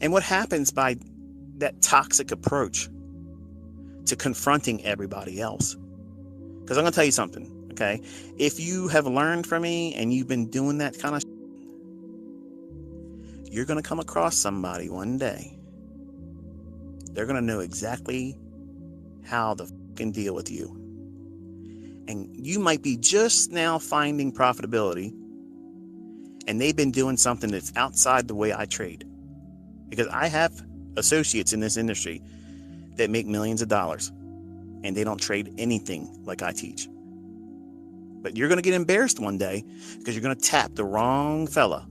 And what happens by that toxic approach to confronting everybody else? Because I'm going to tell you something, okay? If you have learned from me and you've been doing that kind of you're going to come across somebody one day. They're going to know exactly how to fucking deal with you. And you might be just now finding profitability, and they've been doing something that's outside the way I trade. Because I have associates in this industry that make millions of dollars, and they don't trade anything like I teach. But you're going to get embarrassed one day because you're going to tap the wrong fella.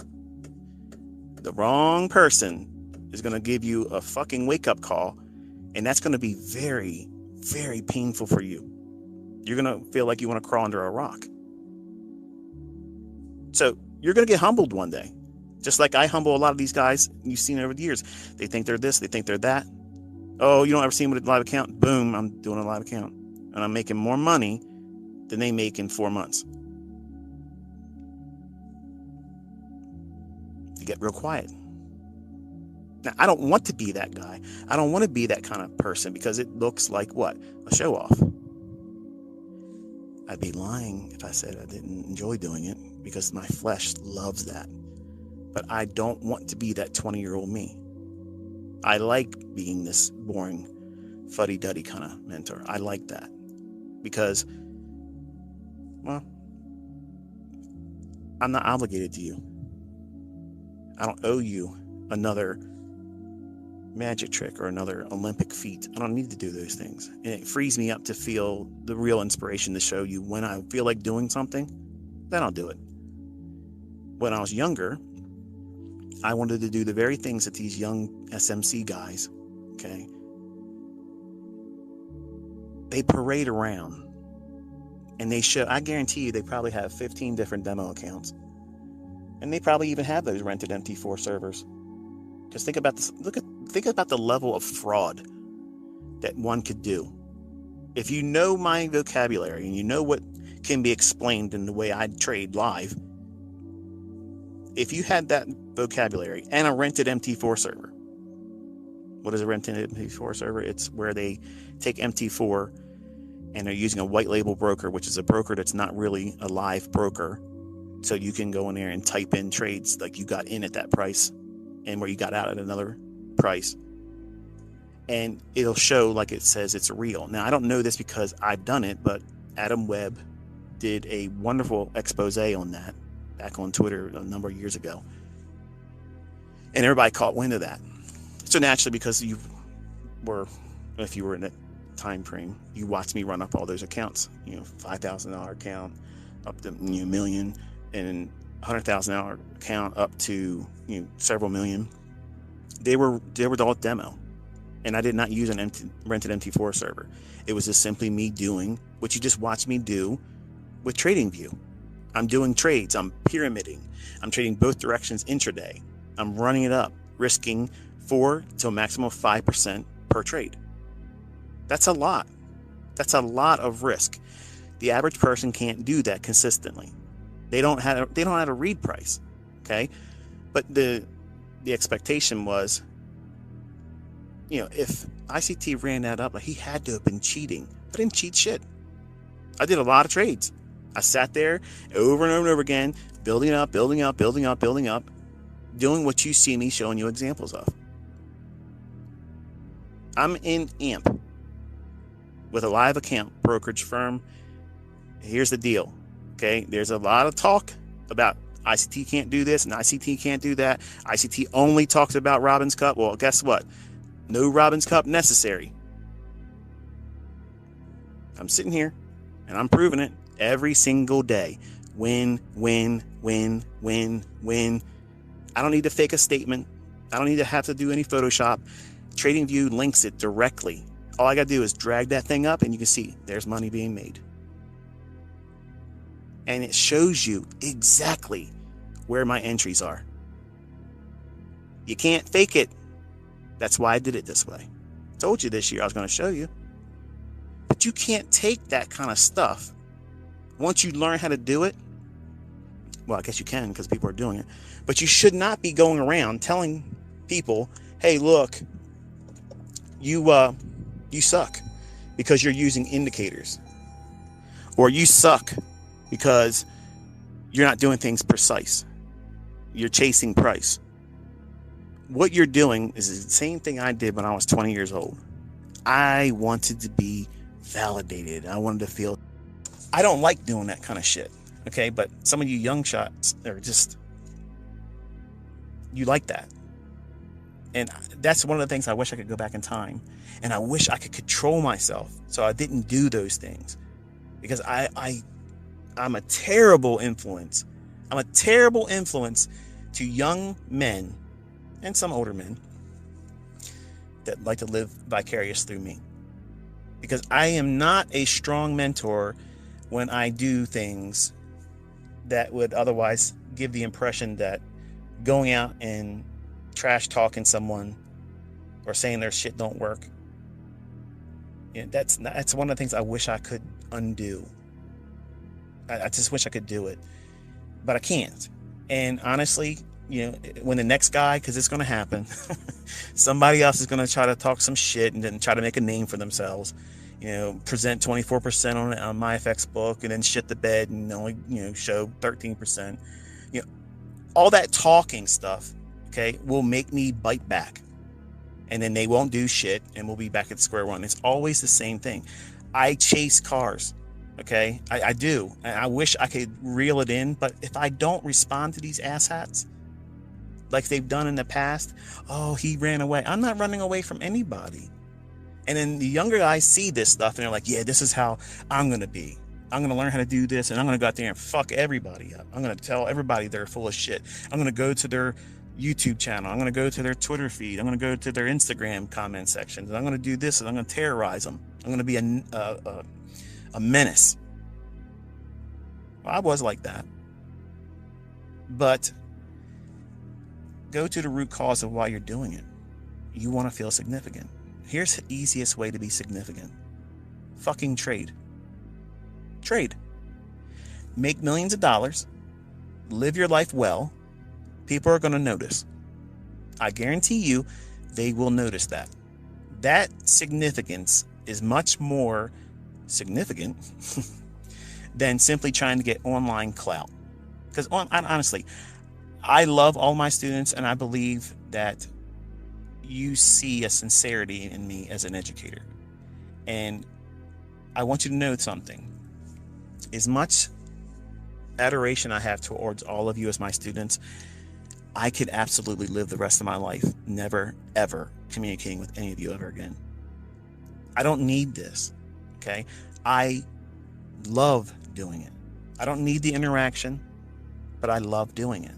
The wrong person is going to give you a fucking wake-up call, and that's going to be very, very painful for you. You're going to feel like you want to crawl under a rock. So you're going to get humbled one day, just like I humble a lot of these guys you've seen over the years. They think they're this, they think they're that. Oh, you don't ever see them with a live account? Boom, I'm doing a live account, and I'm making more money than they make in 4 months. You get real quiet. Now, I don't want to be that guy. I don't want to be that kind of person because it looks like what? A show off. I'd be lying if I said I didn't enjoy doing it because my flesh loves that. But I don't want to be that 20-year-old me. I like being this boring, fuddy-duddy kind of mentor. I like that because, well, I'm not obligated to you. I don't owe you another magic trick or another Olympic feat. I don't need to do those things. And it frees me up to feel the real inspiration to show you when I feel like doing something, then I'll do it. When I was younger, I wanted to do the very things that these young SMC guys, okay, they parade around and they show, I guarantee you they probably have 15 different demo accounts. And they probably even have those rented MT4 servers. Because think about this, think about the level of fraud that one could do. If you know my vocabulary and you know what can be explained in the way I trade live, if you had that vocabulary and a rented MT4 server, what is a rented MT4 server? It's where they take MT4 and they're using a white label broker, which is a broker that's not really a live broker. So you can go in there and type in trades like you got in at that price and where you got out at another price. And it'll show like it says it's real. Now, I don't know this because I've done it, but Adam Webb did a wonderful expose on that back on Twitter a number of years ago. And everybody caught wind of that. So naturally, because if you were in that time frame, you watched me run up all those accounts, $5,000 account up to million, and $100,000 account up to several million. They were all demo, and I did not use an rented MT4 server. It was just simply me doing what you just watched me do with TradingView. I'm doing trades. I'm pyramiding. I'm trading both directions intraday. I'm running it up, risking 4 to a maximum of 5% per trade. That's a lot. That's a lot of risk. The average person can't do that consistently. They don't have to read price, okay? But the expectation was, if ICT ran that up, like he had to have been cheating. I didn't cheat shit. I did a lot of trades. I sat there over and over and over again, building up, doing what you see me showing you examples of. I'm in AMP with a live account brokerage firm. Here's the deal. Okay, there's a lot of talk about ICT can't do this and ICT can't do that. ICT only talks about Robin's Cup. Well, guess what? No Robin's Cup necessary. I'm sitting here and I'm proving it every single day. Win. I don't need to fake a statement. I don't need to have to do any Photoshop. TradingView links it directly. All I got to do is drag that thing up and you can see there's money being made. And it shows you exactly where my entries are. You can't fake it. That's why I did it this way. I told you this year I was going to show you. But you can't take that kind of stuff. Once you learn how to do it, well, I guess you can because people are doing it. But you should not be going around telling people hey, look, you suck because you're using indicators, or you suck because you're not doing things precise. You're chasing price. What you're doing is the same thing I did when I was 20 years old. I wanted to be validated. I wanted to feel. I don't like doing that kind of shit. Okay, but some of you young shots are just, you like that. And that's one of the things I wish I could go back in time. And I wish I could control myself so I didn't do those things. Because I'm a terrible influence. I'm a terrible influence to young men and some older men that like to live vicarious through me. Because I am not a strong mentor when I do things that would otherwise give the impression that going out and trash talking someone or saying their shit don't work. You know, that's one of the things I wish I could undo. I just wish I could do it, but I can't. And honestly, you know, when the next guy, because it's going to happen, somebody else is going to try to talk some shit and then try to make a name for themselves. You know, present 24% on my FX book and then shit the bed and only, you know, show 13%. You know, all that talking stuff, okay, will make me bite back. And then they won't do shit and we'll be back at square one. It's always the same thing. I chase cars, okay? I do. And I wish I could reel it in, but if I don't respond to these asshats like they've done in the past, oh, he ran away. I'm not running away from anybody. And then the younger guys see this stuff and they're like, yeah, this is how I'm going to be. I'm going to learn how to do this and I'm going to go out there and fuck everybody up. I'm going to tell everybody they're full of shit. I'm going to go to their YouTube channel. I'm going to go to their Twitter feed. I'm going to go to their Instagram comment sections. And I'm going to do this and I'm going to terrorize them. I'm going to be a menace. Well, I was like that. But go to the root cause of why you're doing it. You want to feel significant. Here's the easiest way to be significant. Fucking trade. Trade. Make millions of dollars. Live your life well. People are going to notice. I guarantee you they will notice that. That significance is much more significant than simply trying to get online clout. Because honestly, I love all my students and I believe that you see a sincerity in me as an educator. And I want you to know something. As much adoration I have towards all of you as my students, I could absolutely live the rest of my life never, ever communicating with any of you ever again. I don't need this, okay? I love doing it. I don't need the interaction, but I love doing it.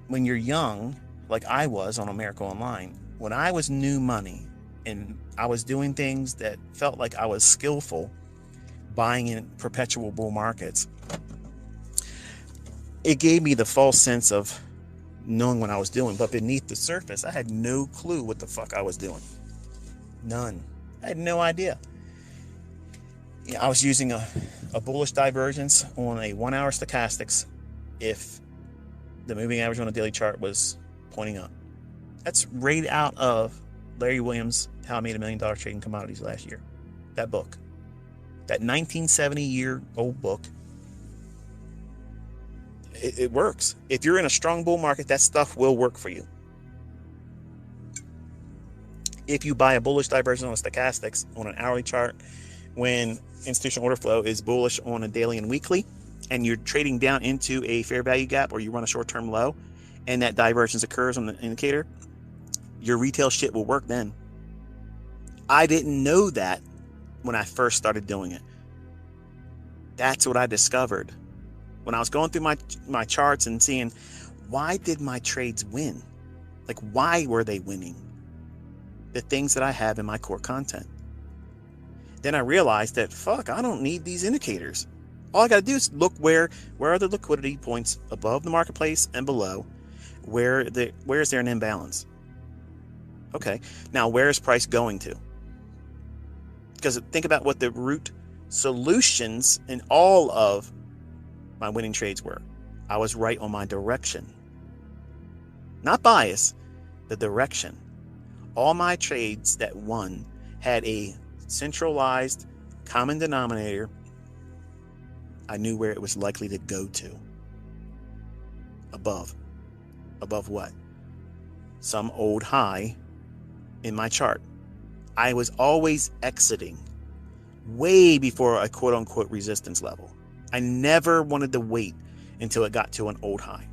When you're young, like I was on America Online, when I was new money and I was doing things that felt like I was skillful, buying in perpetual bull markets, it gave me the false sense of knowing what I was doing. But beneath the surface, I had no clue what the fuck I was doing. None. I had no idea. You know, I was using a bullish divergence on a 1 hour stochastics if the moving average on a daily chart was pointing up. That's right out of Larry Williams' How I Made $1 Million Trading Commodities last year. That book. That 1970-year-old book. It works. If you're in a strong bull market, that stuff will work for you. If you buy a bullish divergence on a stochastics on an hourly chart, when institutional order flow is bullish on a daily and weekly, and you're trading down into a fair value gap or you run a short-term low, and that divergence occurs on the indicator, your retail shit will work then. I didn't know that when I first started doing it. That's what I discovered. When I was going through my charts and seeing, why did my trades win? Like, why were they winning? The things that I have in my core content. Then I realized that, fuck, I don't need these indicators. All I got to do is look where are the liquidity points above the marketplace and below. Where is there an imbalance? Okay, now where is price going to? Because think about what the root solutions in all of my winning trades were. I was right on my direction. Not bias, the direction. All my trades that won had a centralized common denominator. I knew where it was likely to go to. Above what? Some old high in my chart. I was always exiting way before a quote-unquote resistance level. I never wanted to wait until it got to an old high.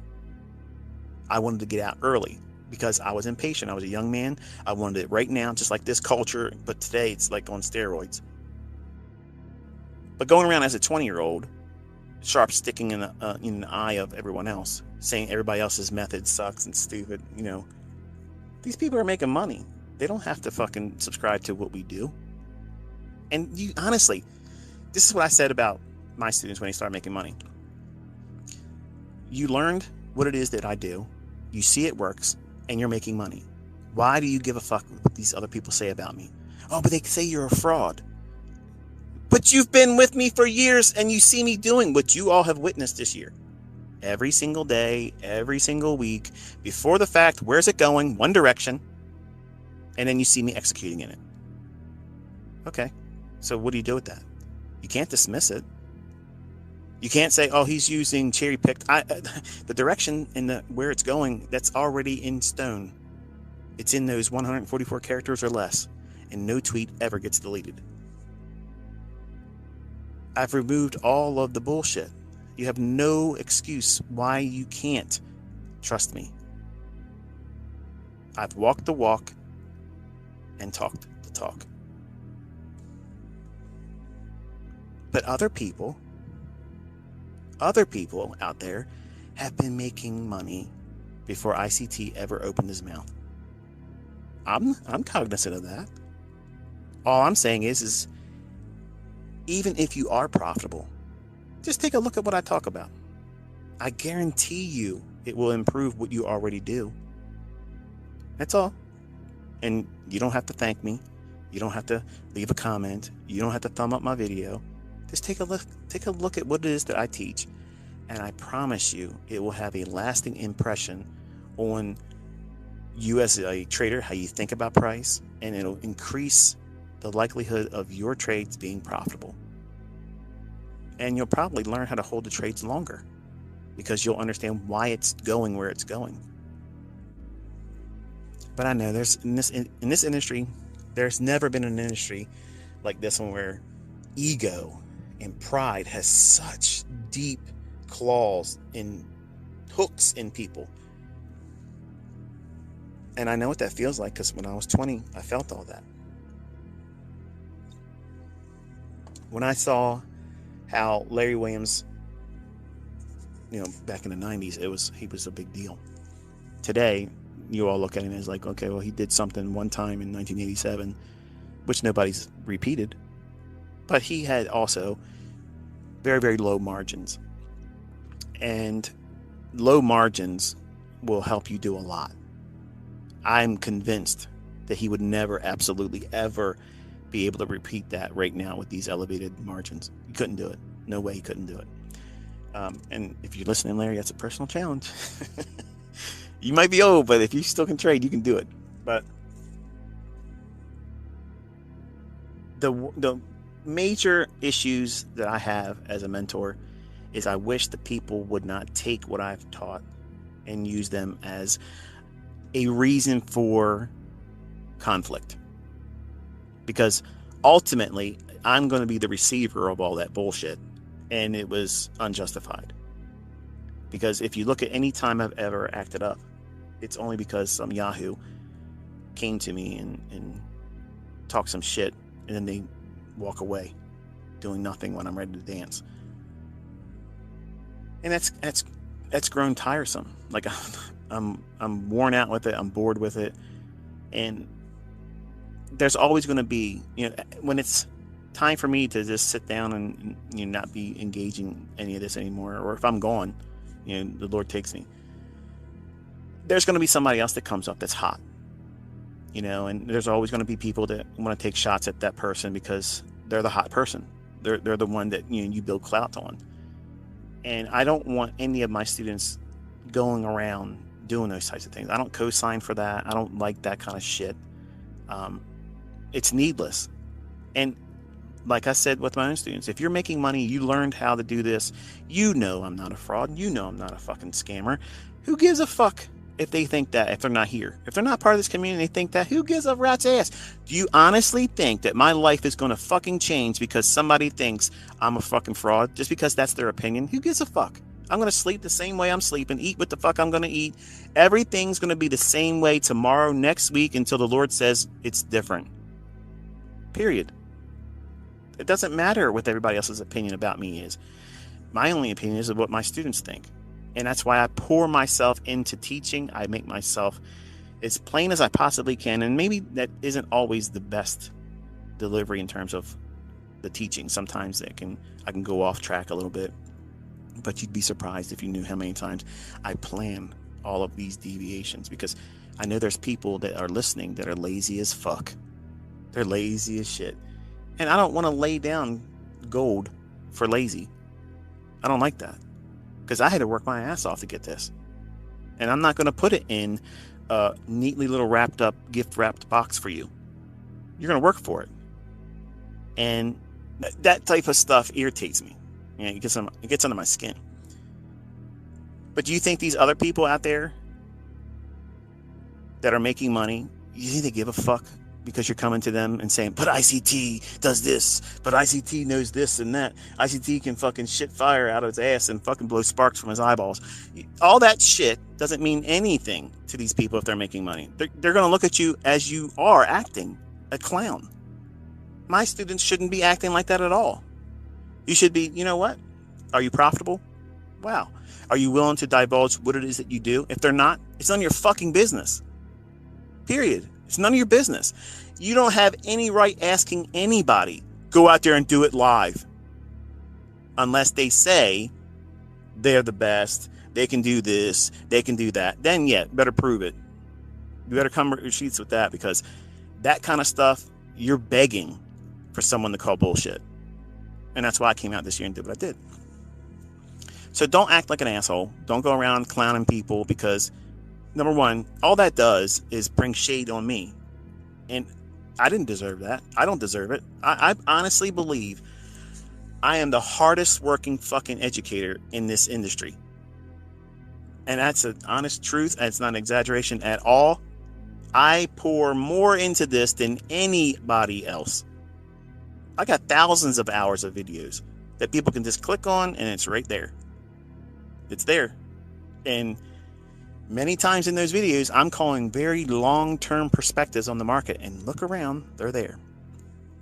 I wanted to get out early because I was impatient. I was a young man. I wanted it right now, just like this culture, but today it's like on steroids. But going around as a 20-year-old, sharp sticking in the eye of everyone else, saying everybody else's method sucks and stupid, these people are making money. They don't have to fucking subscribe to what we do. And you honestly, this is what I said about my students when they start making money. You learned what it is that I do. You see it works, and you're making money. Why do you give a fuck what these other people say about me? Oh, but they say you're a fraud. But you've been with me for years, and you see me doing what you all have witnessed this year. Every single day, every single week, before the fact, where's it going? One direction. And then you see me executing in it. Okay, so what do you do with that? You can't dismiss it. You can't say, oh, he's using cherry-picked. The direction and where it's going, that's already in stone. It's in those 144 characters or less, and no tweet ever gets deleted. I've removed all of the bullshit. You have no excuse why you can't trust me. I've walked the walk and talked the talk. But other people out there have been making money before ICT ever opened his mouth. I'm cognizant of that. All I'm saying is even if you are profitable, just take a look at what I talk about. I guarantee you it will improve what you already do. That's all. And you don't have to thank me. You don't have to leave a comment. You don't have to thumb up my video. Just take a look at what it is that I teach. And I promise you it will have a lasting impression on you as a trader, how you think about price, and it'll increase the likelihood of your trades being profitable. And you'll probably learn how to hold the trades longer because you'll understand why it's going where it's going. But I know there's in this industry, there's never been an industry like this one where ego and pride has such deep claws and hooks in people. And I know what that feels like because when I was 20, I felt all that. When I saw how Larry Williams, back in the 90s, he was a big deal. Today, you all look at him as like, okay, well, he did something one time in 1987, which nobody's repeated. But he had also very, very low margins. And low margins will help you do a lot. I'm convinced that he would never, absolutely ever be able to repeat that right now with these elevated margins. He couldn't do it. No way he couldn't do it. And if you're listening, Larry, that's a personal challenge. You might be old, but if you still can trade, you can do it. But the major issues that I have as a mentor is I wish the people would not take what I've taught and use them as a reason for conflict. Because ultimately, I'm going to be the receiver of all that bullshit, and it was unjustified. Because if you look at any time I've ever acted up, it's only because some Yahoo came to me and talked some shit, and then they walk away doing nothing when I'm ready to dance. And that's grown tiresome. Like I'm worn out with it. I'm bored with it. And there's always going to be, when it's time for me to just sit down and not be engaging any of this anymore, or if I'm gone, the Lord takes me, there's going to be somebody else that comes up that's hot, and there's always going to be people that want to take shots at that person because they're the hot person. They're the one that you build clout on. And I don't want any of my students going around doing those types of things. I don't co-sign for that. I don't like that kind of shit. It's needless. And like I said with my own students, if you're making money, you learned how to do this, you know I'm not a fraud. You know I'm not a fucking scammer. Who gives a fuck if they think that, if they're not here? If they're not part of this community, they think that, who gives a rat's ass? Do you honestly think that my life is going to fucking change because somebody thinks I'm a fucking fraud? Just because that's their opinion? Who gives a fuck? I'm going to sleep the same way I'm sleeping, eat what the fuck I'm going to eat. Everything's going to be the same way tomorrow, next week, until the Lord says it's different. Period. It doesn't matter what everybody else's opinion about me is. My only opinion is of what my students think. And that's why I pour myself into teaching. I make myself as plain as I possibly can. And maybe that isn't always the best delivery in terms of the teaching. Sometimes I can go off track a little bit. But you'd be surprised if you knew how many times I plan all of these deviations, because I know there's people that are listening that are lazy as fuck. They're lazy as shit. And I don't want to lay down gold for lazy. I don't like that, because I had to work my ass off to get this. And I'm not going to put it in a neatly little wrapped up, gift wrapped box for you. You're going to work for it. And that type of stuff irritates me. You know, it gets under my skin. But do you think these other people out there that are making money, you think they give a fuck because you're coming to them and saying, but ICT does this, but ICT knows this and that. ICT can fucking shit fire out of his ass and fucking blow sparks from his eyeballs. All that shit doesn't mean anything to these people if they're making money. They're going to look at you as you are acting, a clown. My students shouldn't be acting like that at all. You should be, you know what? Are you profitable? Wow. Are you willing to divulge what it is that you do? If they're not, it's none of your fucking business. Period. It's none of your business. You don't have any right asking anybody, go out there and do it live. Unless they say they're the best, they can do this, they can do that. Then yeah, better prove it. You better come with receipts with that, because that kind of stuff, you're begging for someone to call bullshit. And that's why I came out this year and did what I did. So don't act like an asshole. Don't go around clowning people, because number one, all that does is bring shade on me. And I didn't deserve that. I don't deserve it. I honestly believe I am the hardest working fucking educator in this industry. And that's an honest truth. It's not an exaggeration at all. I pour more into this than anybody else. I got thousands of hours of videos that people can just click on, and it's right there. It's there. And many times in those videos, I'm calling very long-term perspectives on the market, and look around, they're there.